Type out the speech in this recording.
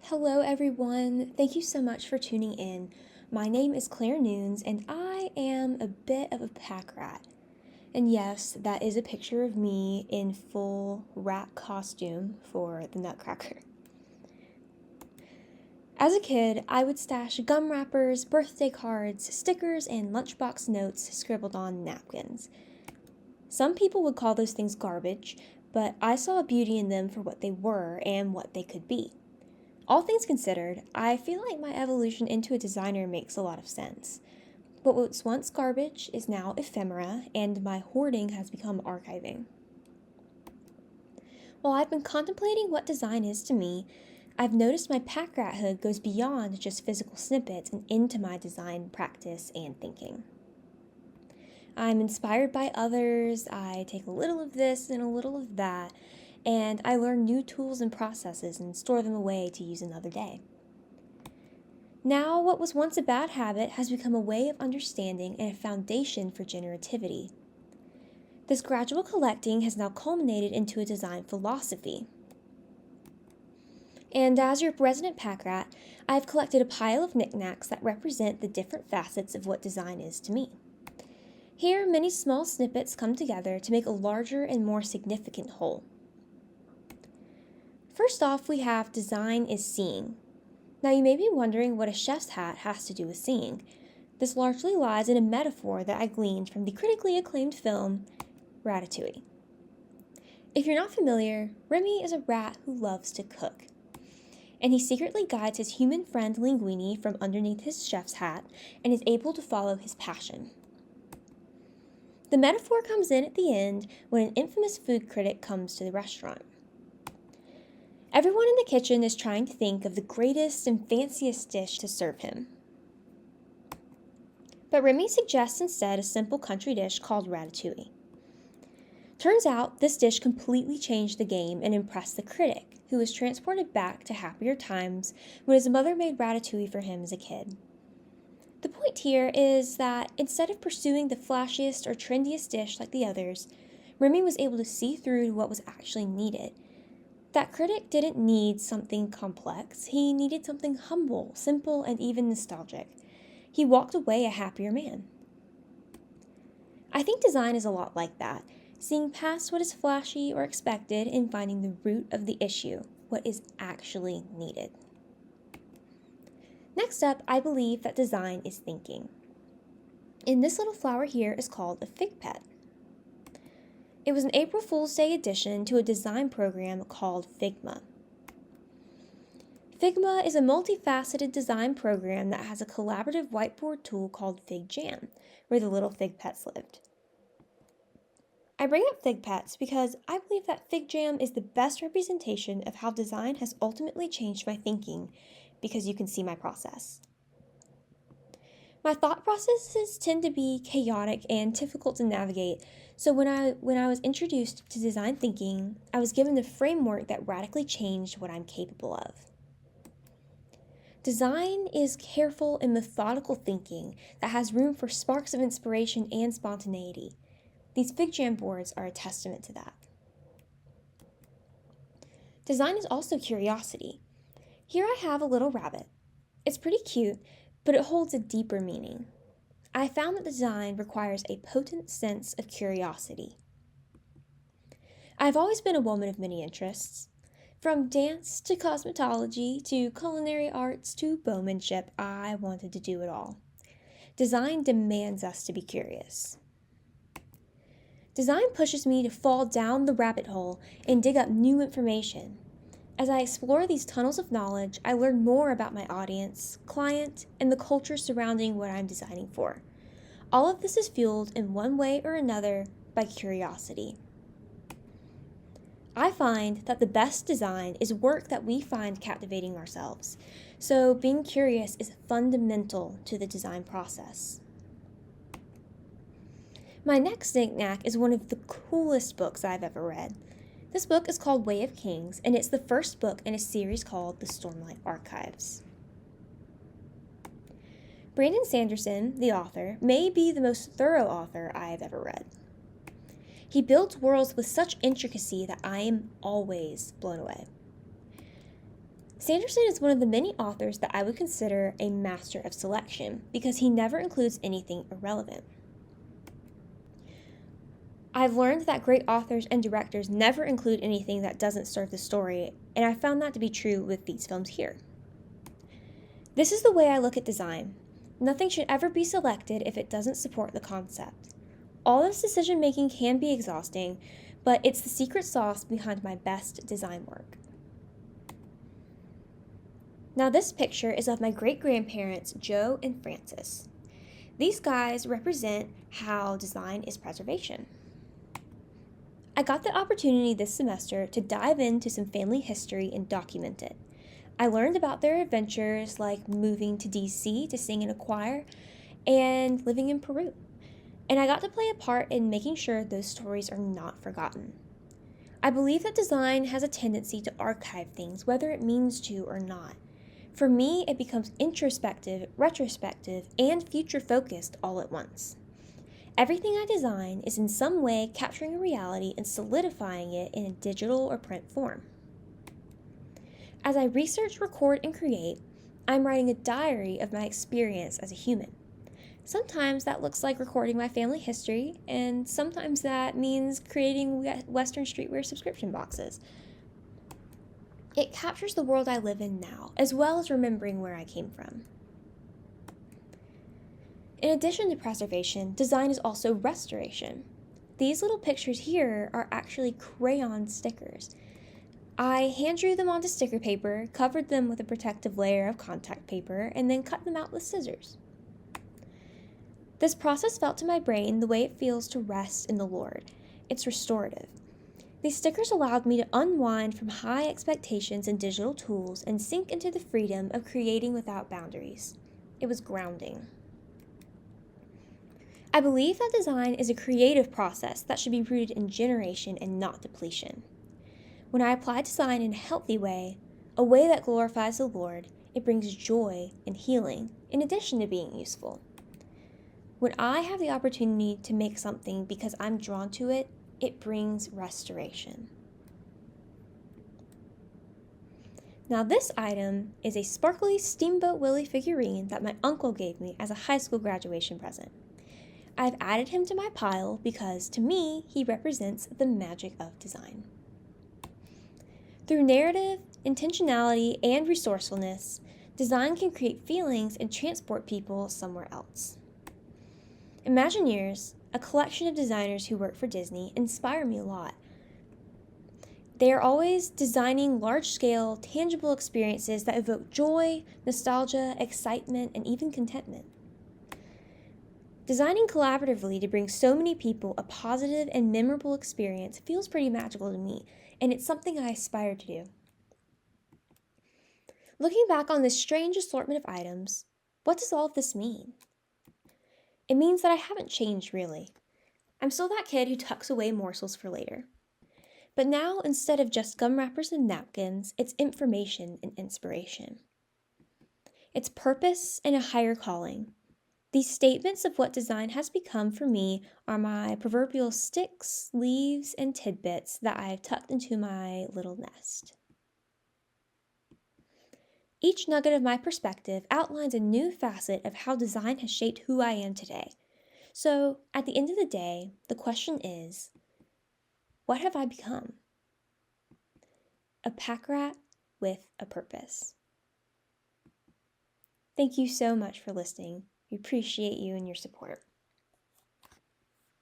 Hello, everyone. Thank you so much for tuning in. My name is Claire Noons, and I am a bit of a pack rat. And yes, that is a picture of me in full rat costume for the Nutcracker. As a kid, I would stash gum wrappers, birthday cards, stickers, and lunchbox notes scribbled on napkins. Some people would call those things garbage, but I saw a beauty in them for what they were and what they could be. All things considered, I feel like my evolution into a designer makes a lot of sense. What was once garbage is now ephemera, and my hoarding has become archiving. While I've been contemplating what design is to me, I've noticed my packrathood goes beyond just physical snippets and into my design practice and thinking. I'm inspired by others, I take a little of this and a little of that, and I learn new tools and processes and store them away to use another day. Now, what was once a bad habit has become a way of understanding and a foundation for generativity. This gradual collecting has now culminated into a design philosophy. And as your resident pack rat, I have collected a pile of knickknacks that represent the different facets of what design is to me. Here, many small snippets come together to make a larger and more significant whole. First off, we have design is seeing. Now, you may be wondering what a chef's hat has to do with seeing. This largely lies in a metaphor that I gleaned from the critically acclaimed film Ratatouille. If you're not familiar, Remy is a rat who loves to cook. And he secretly guides his human friend Linguini from underneath his chef's hat and is able to follow his passion. The metaphor comes in at the end when an infamous food critic comes to the restaurant. Everyone in the kitchen is trying to think of the greatest and fanciest dish to serve him. But Remy suggests instead a simple country dish called ratatouille. Turns out this dish completely changed the game and impressed the critic, who was transported back to happier times when his mother made ratatouille for him as a kid. The point here is that instead of pursuing the flashiest or trendiest dish like the others, Remy was able to see through to what was actually needed. That critic didn't need something complex. He needed something humble, simple, and even nostalgic. He walked away a happier man. I think design is a lot like that, seeing past what is flashy or expected and finding the root of the issue, what is actually needed. Next up, I believe that design is thinking. And this little flower here is called a fig pet. It was an April Fool's Day addition to a design program called Figma. Figma is a multifaceted design program that has a collaborative whiteboard tool called Fig Jam, where the little fig pets lived. I bring up fig pets because I believe that Fig Jam is the best representation of how design has ultimately changed my thinking, because you can see my process. My thought processes tend to be chaotic and difficult to navigate, so when I was introduced to design thinking, I was given the framework that radically changed what I'm capable of. Design is careful and methodical thinking that has room for sparks of inspiration and spontaneity. These Fig Jam boards are a testament to that. Design is also curiosity. Here I have a little rabbit. It's pretty cute, but it holds a deeper meaning. I found that design requires a potent sense of curiosity. I've always been a woman of many interests. From dance to cosmetology to culinary arts to bowmanship, I wanted to do it all. Design demands us to be curious. Design pushes me to fall down the rabbit hole and dig up new information. As I explore these tunnels of knowledge, I learn more about my audience, client, and the culture surrounding what I'm designing for. All of this is fueled in one way or another by curiosity. I find that the best design is work that we find captivating ourselves, so being curious is fundamental to the design process. My next knickknack is one of the coolest books I've ever read. This book is called Way of Kings, and it's the first book in a series called The Stormlight Archives. Brandon Sanderson, the author, may be the most thorough author I have ever read. He builds worlds with such intricacy that I am always blown away. Sanderson is one of the many authors that I would consider a master of selection because he never includes anything irrelevant. I've learned that great authors and directors never include anything that doesn't serve the story, and I found that to be true with these films here. This is the way I look at design. Nothing should ever be selected if it doesn't support the concept. All this decision making can be exhausting, but it's the secret sauce behind my best design work. Now this picture is of my great-grandparents, Joe and Francis. These guys represent how design is preservation. I got the opportunity this semester to dive into some family history and document it. I learned about their adventures like moving to DC to sing in a choir and living in Peru. And I got to play a part in making sure those stories are not forgotten. I believe that design has a tendency to archive things, whether it means to or not. For me, it becomes introspective, retrospective, and future-focused all at once. Everything I design is in some way capturing a reality and solidifying it in a digital or print form. As I research, record, and create, I'm writing a diary of my experience as a human. Sometimes that looks like recording my family history, and sometimes that means creating Western streetwear subscription boxes. It captures the world I live in now, as well as remembering where I came from. In addition to preservation, design is also restoration. These little pictures here are actually crayon stickers. I hand drew them onto sticker paper, covered them with a protective layer of contact paper, and then cut them out with scissors. This process felt to my brain the way it feels to rest in the Lord. It's restorative. These stickers allowed me to unwind from high expectations and digital tools and sink into the freedom of creating without boundaries. It was grounding. I believe that design is a creative process that should be rooted in generation and not depletion. When I apply design in a healthy way, a way that glorifies the Lord, it brings joy and healing in addition to being useful. When I have the opportunity to make something because I'm drawn to it, it brings restoration. Now this item is a sparkly Steamboat Willie figurine that my uncle gave me as a high school graduation present. I've added him to my pile because, to me, he represents the magic of design. Through narrative, intentionality, and resourcefulness, design can create feelings and transport people somewhere else. Imagineers, a collection of designers who work for Disney, inspire me a lot. They are always designing large-scale, tangible experiences that evoke joy, nostalgia, excitement, and even contentment. Designing collaboratively to bring so many people a positive and memorable experience feels pretty magical to me, and it's something I aspire to do. Looking back on this strange assortment of items, what does all of this mean? It means that I haven't changed, really. I'm still that kid who tucks away morsels for later. But now, instead of just gum wrappers and napkins, it's information and inspiration. It's purpose and a higher calling. These statements of what design has become for me are my proverbial sticks, leaves, and tidbits that I've tucked into my little nest. Each nugget of my perspective outlines a new facet of how design has shaped who I am today. So, at the end of the day, the question is, what have I become? A Packrat with a purpose. Thank you so much for listening. We appreciate you and your support.